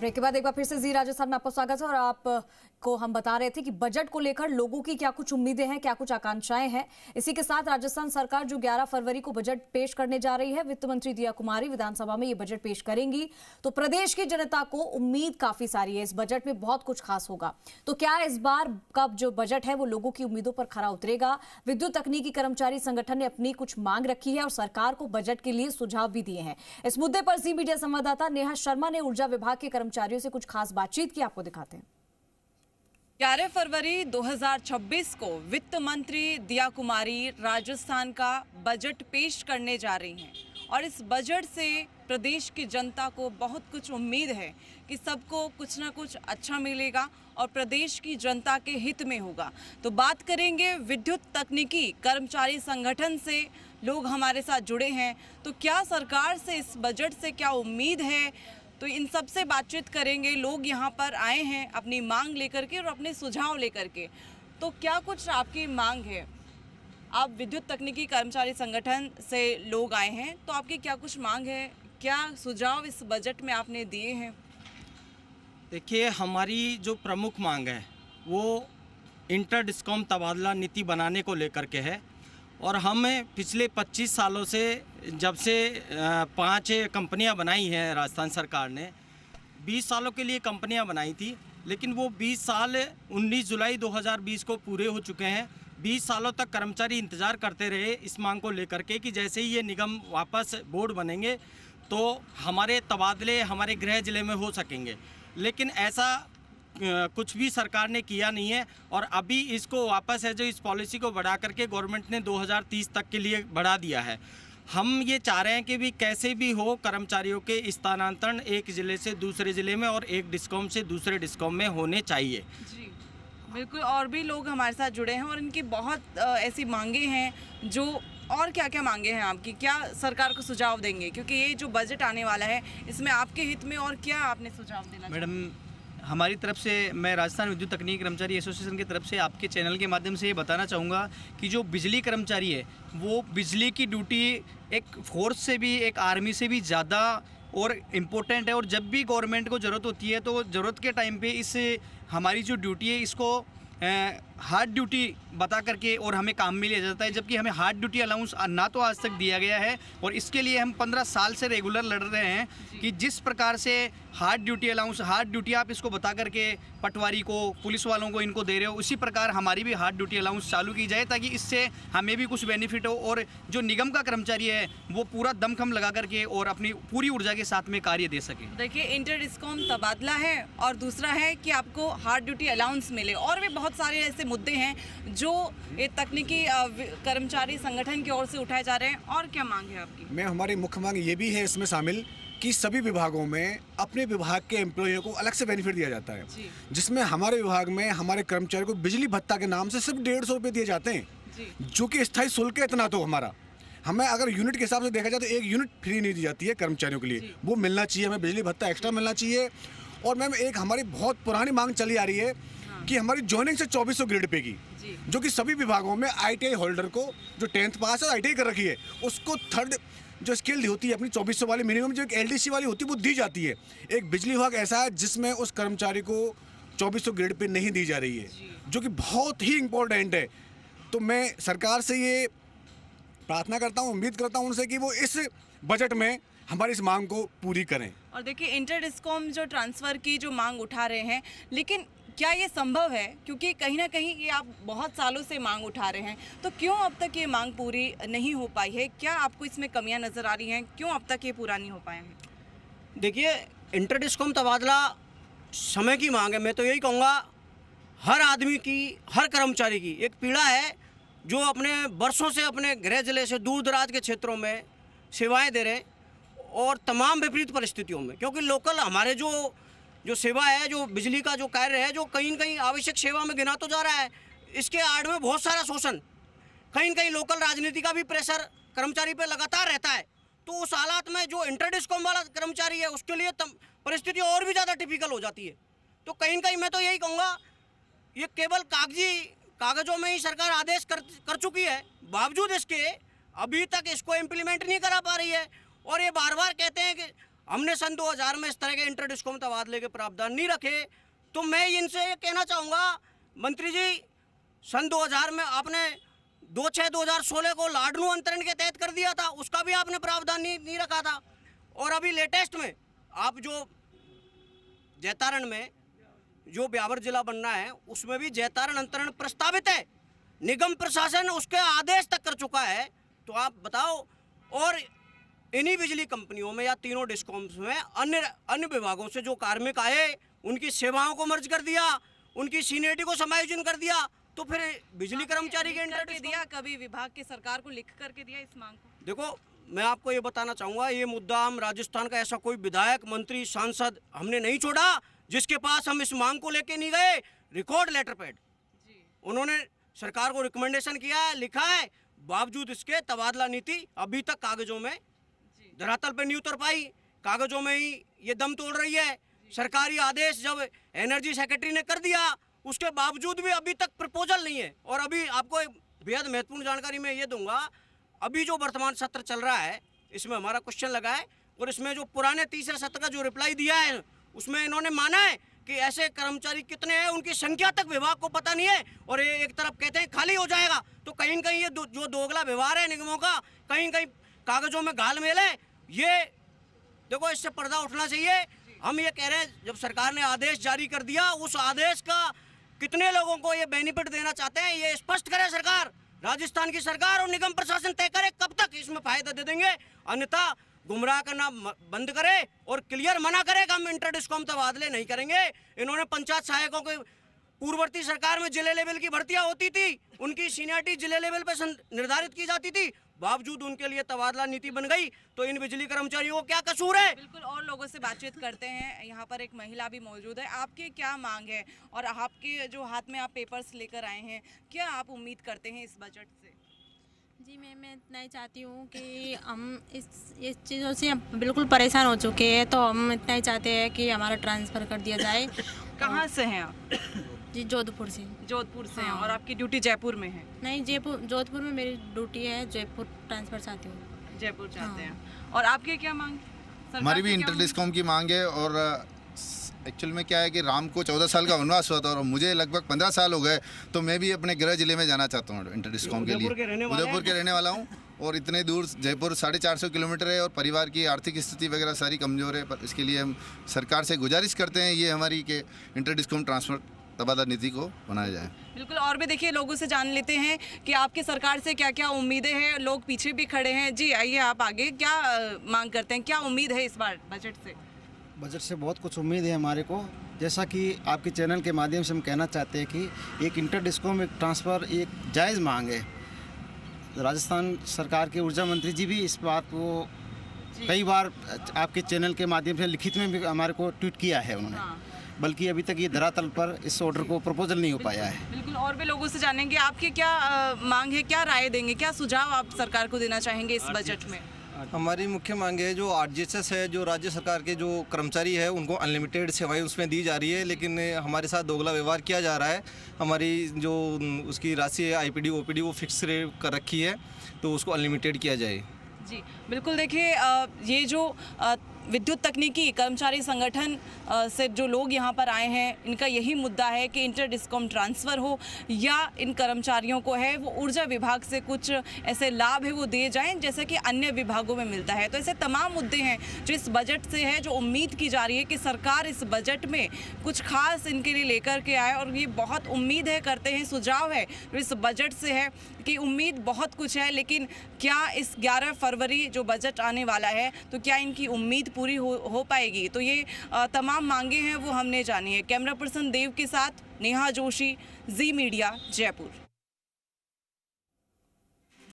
Break के बाद एक बार फिर से जी राजस्थान में आपका स्वागत है। और आपको हम बता रहे थे कि बजट को लेकर लोगों की क्या कुछ उम्मीदें हैं, क्या कुछ आकांक्षाएं हैं। इसी के साथ राजस्थान सरकार जो 11 फरवरी को बजट पेश करने जा रही है, वित्त मंत्री दिया कुमारी विधानसभा में ये बजट पेश करेंगी, तो प्रदेश की जनता को उम्मीद काफी सारी है। इस बजट में बहुत कुछ खास होगा। तो क्या इस बार का जो बजट है वो लोगों की उम्मीदों पर खरा उतरेगा? विद्युत तकनीकी कर्मचारी संगठन ने अपनी कुछ मांग रखी है और सरकार को बजट के लिए सुझाव भी दिए हैं। इस मुद्दे पर जी मीडिया संवाददाता नेहा शर्मा ने ऊर्जा विभाग के कर्मचारियों से कुछ खास बातचीत की, आपको दिखाते हैं। 11 फरवरी 2026 को वित्त मंत्री दिया कुमारी राजस्थान का बजट पेश करने जा रही हैं और इस बजट से प्रदेश की जनता को बहुत कुछ उम्मीद है कि सबको कुछ ना कुछ अच्छा मिलेगा और प्रदेश की जनता के हित में होगा। तो बात करेंगे विद्युत तकनीकी कर्मचारी संगठन से, लोग हमारे साथ जुड़े हैं। तो क्या सरकार से इस बजट से क्या उम्मीद है, तो इन सब से बातचीत करेंगे। लोग यहाँ पर आए हैं अपनी मांग लेकर के और अपने सुझाव लेकर के। तो क्या कुछ आपकी मांग है? आप विद्युत तकनीकी कर्मचारी संगठन से लोग आए हैं, तो आपकी क्या कुछ मांग है? क्या सुझाव इस बजट में आपने दिए हैं? देखिए, हमारी जो प्रमुख मांग है वो इंटर डिस्कॉम तबादला नीति बनाने को लेकर के है। और हमें पिछले 25 सालों से, जब से 5 कंपनियां बनाई हैं राजस्थान सरकार ने, 20 सालों के लिए कंपनियां बनाई थी, लेकिन वो 20 साल 19 जुलाई 2020 को पूरे हो चुके हैं। 20 सालों तक कर्मचारी इंतज़ार करते रहे इस मांग को लेकर के कि जैसे ही ये निगम वापस बोर्ड बनेंगे तो हमारे तबादले हमारे गृह जिले में हो सकेंगे, लेकिन ऐसा कुछ भी सरकार ने किया नहीं है। और अभी इसको वापस है जो इस पॉलिसी को बढ़ा करके गवर्नमेंट ने 2030 तक के लिए बढ़ा दिया है। हम ये चाह रहे हैं कि भी कैसे भी हो कर्मचारियों के स्थानांतरण एक ज़िले से दूसरे ज़िले में और एक डिस्कॉम से दूसरे डिस्कॉम में होने चाहिए। जी बिल्कुल। और भी लोग हमारे साथ जुड़े हैं और इनकी बहुत ऐसी मांगे हैं। जो और क्या क्या मांगे हैं आपकी, क्या सरकार को सुझाव देंगे? क्योंकि ये जो बजट आने वाला है इसमें आपके हित में और क्या आपने सुझाव देना? मैडम, हमारी तरफ से, मैं राजस्थान विद्युत तकनीकी कर्मचारी एसोसिएशन की तरफ से आपके चैनल के माध्यम से ये बताना चाहूँगा कि जो बिजली कर्मचारी है वो बिजली की ड्यूटी एक फोर्स से भी, एक आर्मी से भी ज़्यादा और इम्पोर्टेंट है। और जब भी गवर्नमेंट को ज़रूरत होती है तो ज़रूरत के टाइम पे इस हमारी जो ड्यूटी है इसको हार्ड ड्यूटी बता करके और हमें काम में लिया जाता है, जबकि हमें हार्ड ड्यूटी अलाउंस ना तो आज तक दिया गया है। और इसके लिए हम 15 साल से रेगुलर लड़ रहे हैं कि जिस प्रकार से hard duty allowance, hard duty आप इसको बता करके पटवारी को, पुलिस वालों को इनको दे रहे हो, उसी प्रकार हमारी भी हार्ड ड्यूटी अलाउंस चालू की जाए ताकि इससे हमें भी कुछ बेनिफिट हो और जो निगम का कर्मचारी है वो पूरा दमखम लगा करके और अपनी पूरी ऊर्जा के साथ में कार्य दे सके। देखिए, इंटर डिस्कॉम तबादला है और दूसरा है कि आपको हार्ड ड्यूटी अलाउंस मिले, और भी बहुत सारे ऐसे मुद्दे हैं जो ये तकनीकी कर्मचारी संगठन की ओर से उठाए जा रहे हैं। और क्या मांग है आपकी? मैं हमारी मुख्य मांग ये भी है इसमें शामिल कि सभी विभागों में अपने विभाग के एम्प्लॉइयों को अलग से बेनिफिट दिया जाता है, जिसमें हमारे विभाग में हमारे कर्मचारियों को बिजली भत्ता के नाम से सिर्फ 150 रुपये दिए जाते हैं, जो कि स्थायी शुल्क है इतना। तो हमें अगर यूनिट के हिसाब से देखा जाए तो 1 यूनिट फ्री नहीं दी जाती है कर्मचारियों के लिए, वो मिलना चाहिए। हमें बिजली भत्ता एक्स्ट्रा मिलना चाहिए। और मैम, एक हमारी बहुत पुरानी मांग चली आ रही है कि हमारी जॉइनिंग से 2400 ग्रेड पे की, जो कि सभी विभागों में ITI होल्डर को जो 10th पास है ITI कर रखी है उसको थर्ड जो स्किल होती है अपनी 2400 वाली मिनिमम जो एक LDC वाली होती है वो दी जाती है। एक बिजली विभाग ऐसा है जिसमें उस कर्मचारी को 2400 ग्रेड पे नहीं दी जा रही है, जो कि बहुत ही इम्पोर्टेंट है। तो मैं सरकार से ये प्रार्थना करता हूँ, उम्मीद करता हूँ उनसे कि वो इस बजट में हमारी इस मांग को पूरी करें। और देखिए, इंटर डिस्कॉम जो ट्रांसफ़र की जो मांग उठा रहे हैं, लेकिन क्या ये संभव है? क्योंकि कहीं ना कहीं ये आप बहुत सालों से मांग उठा रहे हैं, तो क्यों अब तक ये मांग पूरी नहीं हो पाई है? क्या आपको इसमें कमियां नज़र आ रही हैं? क्यों अब तक ये पूरा नहीं हो पाया है? देखिए, इंटर डिस्कॉम तबादला समय की मांग है। मैं तो यही कहूँगा, हर आदमी की, हर कर्मचारी की एक पीड़ा है जो अपने वर्षों से अपने गृह जिले से दूर दराज के क्षेत्रों में सेवाएँ दे रहे हैं और तमाम विपरीत परिस्थितियों में, क्योंकि लोकल हमारे जो सेवा है, जो बिजली का जो कार्य है, जो कहीं न कहीं आवश्यक सेवा में गिना तो जा रहा है, इसके आड़ में बहुत सारा शोषण, कहीं न कहीं लोकल राजनीति का भी प्रेशर कर्मचारी पे लगातार रहता है। तो उस हालात में जो इंटर डिस्कॉम वाला कर्मचारी है उसके लिए परिस्थिति और भी ज़्यादा टिपिकल हो जाती है। तो कहीं न कहीं मैं तो यही कहूँगा, ये केवल कागज़ों में ही सरकार आदेश कर चुकी है, बावजूद इसके अभी तक इसको इम्प्लीमेंट नहीं करा पा रही है। और ये बार बार कहते हैं कि हमने सन 2000 में इस तरह के इंटर डिस्कॉम तबादले के प्रावधान नहीं रखे। तो मैं इनसे ये कहना चाहूँगा मंत्री जी, सन 2000 में आपने 2/6/2016 को लाडनू अंतरण के तहत कर दिया था, उसका भी आपने प्रावधान नहीं रखा था। और अभी लेटेस्ट में आप जो जैतारण में जो ब्यावर जिला बनना है उसमें भी जैतारण अंतरण प्रस्तावित है, निगम प्रशासन उसके आदेश तक कर चुका है। तो आप बताओ, और इन्हीं बिजली कंपनियों में या तीनों डिस्कॉम्स में अन्य विभागों से जो कार्मिक आए उनकी सेवाओं को मर्ज कर दिया, उनकी सीनियरिटी को समायोजन कर दिया। तो फिर बिजली कर्मचारी के इंटर दिया, कभी विभाग की सरकार को लिख करके दिया इस मांग को? देखो, मैं आपको ये बताना चाहूँगा, ये मुद्दा हम राजस्थान का ऐसा कोई विधायक, मंत्री, सांसद हमने नहीं छोड़ा जिसके पास हम इस मांग को लेके नहीं गए। रिकॉर्ड लेटर पैड उन्होंने सरकार को रिकमेंडेशन किया है, लिखा है, बावजूद इसके तबादला नीति अभी तक कागजों में धरातल पर नहीं उतर पाई, कागजों में ही ये दम तोड़ रही है। सरकारी आदेश जब एनर्जी सेक्रेटरी ने कर दिया उसके बावजूद भी अभी तक प्रपोजल नहीं है। और अभी आपको एक बेहद महत्वपूर्ण जानकारी मैं ये दूंगा, अभी जो वर्तमान सत्र चल रहा है इसमें हमारा क्वेश्चन लगा है और इसमें जो पुराने तीसरे सत्र का जो रिप्लाई दिया है उसमें इन्होंने माना है कि ऐसे कर्मचारी कितने हैं उनकी संख्या तक विभाग को पता नहीं है। और ये एक तरफ कहते हैं खाली हो जाएगा, तो कहीं न कहीं ये जो दोगला व्यवहार है निगमों का, कहीं न कहीं कागजों में घाल मेल है। ये देखो, इससे पर्दा उठना चाहिए। हम ये कह रहे हैं, जब सरकार ने आदेश जारी कर दिया, उस आदेश का कितने लोगों को ये बेनिफिट देना चाहते हैं ये स्पष्ट करे सरकार, राजस्थान की सरकार और निगम प्रशासन तय करे कब तक इसमें फायदा दे देंगे। अन्यथा गुमराह करना बंद करे और क्लियर मना करे कि हम इंटर डिस्कॉम तबादले नहीं करेंगे। इन्होंने पंचायत सहायकों के पूर्ववर्ती सरकार में जिले लेवल की भर्तियां होती थी, उनकी सीनियरिटी जिले लेवल पर निर्धारित की जाती थी, बावजूद उनके लिए तबादला नीति बन गई। तो इन बिजली कर्मचारियों को क्या कसूर है? बिल्कुल, और लोगों से बातचीत करते हैं। यहाँ पर एक महिला भी मौजूद है। आपकी क्या मांग है और आपके जो हाथ में आप पेपर्स लेकर आए हैं, क्या आप उम्मीद करते हैं इस बजट से? जी, मैं इतना ही चाहती हूँ कि हम इस चीज़ों से बिल्कुल परेशान हो चुके हैं, तो हम इतना ही चाहते हैं कि हमारा ट्रांसफ़र कर दिया जाए। कहाँ से हैं आप? जी, जोधपुर से। जोधपुर से हैं। हाँ। और आपकी ड्यूटी जयपुर में है? नहीं, जोधपुर में मेरी ड्यूटी है, जयपुर ट्रांसफ़र चाहती हूँ। जयपुर चाहते हाँ। हैं। और आपकी क्या मांग? हमारी भी इंटर डिस्कॉम की मांग है। और एक्चुअल में क्या है कि राम को 14 साल का वनवास हुआ था और मुझे लगभग 15 साल हो गए, तो मैं भी अपने गृह जिले में जाना चाहता हूँ इंटर डिस्कॉम के लिए। उदयपुर के रहने वाला हूँ और इतने दूर जयपुर 450 किलोमीटर है और परिवार की आर्थिक स्थिति वगैरह सारी कमज़ोर है। पर इसके लिए हम सरकार से गुजारिश करते हैं ये हमारी कि इंटर डिस्कॉम ट्रांसफ़र तबादला नीति को बनाया जाए। बिल्कुल, और भी देखिए लोगों से जान लेते हैं कि आपकी सरकार से क्या क्या उम्मीदें हैं। लोग पीछे भी खड़े हैं। जी आइए, आप आगे क्या मांग करते हैं, क्या उम्मीद है इस बार बजट से? बजट से बहुत कुछ उम्मीद है हमारे को। जैसा कि आपके चैनल के माध्यम से हम कहना चाहते हैं कि एक इंटर डिस्कॉम एक ट्रांसफ़र एक जायज़ मांग है। राजस्थान सरकार के ऊर्जा मंत्री जी भी इस बात को कई बार आपके चैनल के माध्यम से लिखित में भी हमारे को ट्वीट किया है उन्होंने। हाँ। बल्कि अभी तक ये धरातल पर इस ऑर्डर को प्रपोजल नहीं हो पाया है। बिल्कुल, और भी लोगों से जानेंगे आपकी क्या मांग है, क्या राय देंगे, क्या सुझाव आप सरकार को देना चाहेंगे इस बजट में? हमारी मुख्य मांग है जो आरजीएसएस है, जो राज्य सरकार के जो कर्मचारी है उनको अनलिमिटेड सेवाएं उसमें दी जा रही है, लेकिन हमारे साथ दोगला व्यवहार किया जा रहा है। हमारी जो उसकी राशि है आईपीडी ओपीडी वो फिक्स रेट कर रखी है, तो उसको अनलिमिटेड किया जाए। जी बिल्कुल, देखिए ये जो विद्युत तकनीकी कर्मचारी संगठन से जो लोग यहाँ पर आए हैं, इनका यही मुद्दा है कि इंटर डिस्कॉम ट्रांसफ़र हो या इन कर्मचारियों को है वो ऊर्जा विभाग से कुछ ऐसे लाभ है वो दिए जाएं जैसे कि अन्य विभागों में मिलता है। तो ऐसे तमाम मुद्दे हैं जो इस बजट से है, जो उम्मीद की जा रही है कि सरकार इस बजट में कुछ खास इनके लिए लेकर के आए। और ये बहुत उम्मीद है, करते हैं, सुझाव है जो इस बजट से है कि उम्मीद बहुत कुछ है, लेकिन क्या इस 11 फरवरी जो बजट आने वाला है तो क्या इनकी उम्मीद पूरी हो पाएगी? तो ये तमाम मांगे हैं वो हमने जानी है। कैमरा पर्सन देव के साथ नेहा जोशी, जी मीडिया, जयपुर।